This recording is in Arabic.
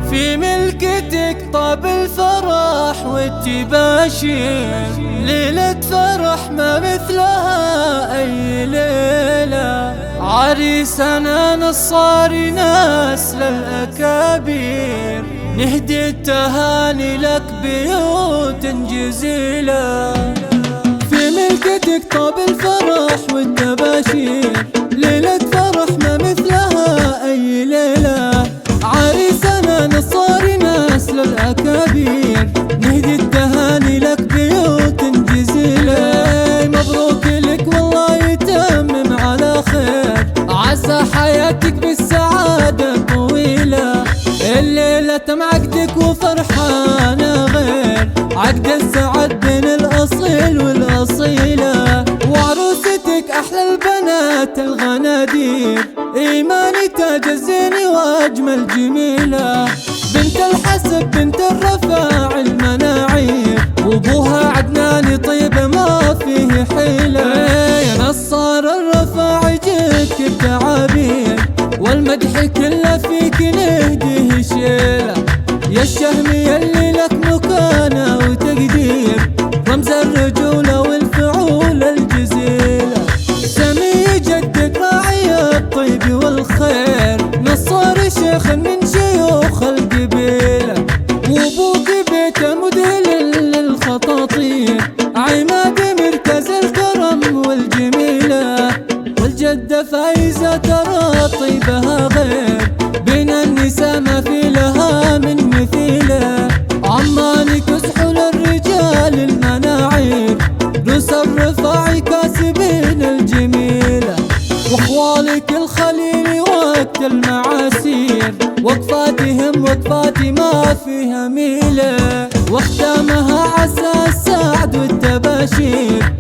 في ملكتك طاب الفرح والتباشير، ليلة فرح ما مثلها أي ليلة. عريسنا نصاري ناس للأكابير، نهدي التهاني لك بيوت جزيلة. في ملكتك طاب الفرح والتباشير، ليلة فرح ما مثلها أي ليلة. عريسنا نصاري ناس للأكابير، نهدي التهاني لك بيوت جزيلة. مبروك لك والله يتمم على خير، عسى حياتك بالسعادة طويلة. الليلة تم عقدك وفرحانة غير عقد السعد بين الأصيل والأصيلة. وعروستك أحلى البنات الغنادير، إيماني تاج الزين وأجمل جميلة. بنت الحسب بنت الرفاع المناعير، وابوها عدناني طيب ما فيه حيلة. يا نصار الرفاع جيتك بتعابير، والمدح كله فيك نهديه شيله. يا الشهم يلي لك مكانه وتقدير، رمز الرجولة والفعول الجزيلة. سمي جدك راعي الطيب والخير، نصار شيخ من شيوخ القبيلة. وابوك بيته مذهل للخطاطير، عماد مركز الكرم والجميلة. والجدة فايزة ترى طيبها غير، بين النساء ما في لها من مثيله. عماني كسحوا للرجال المناعير، روس الرفاعي كاسبين الجميلة. واخوالك الخليل وقت المعاسير، وقفاتهم وقفاتي ما فيها ميلة. واختامها عسى السعد والتباشير،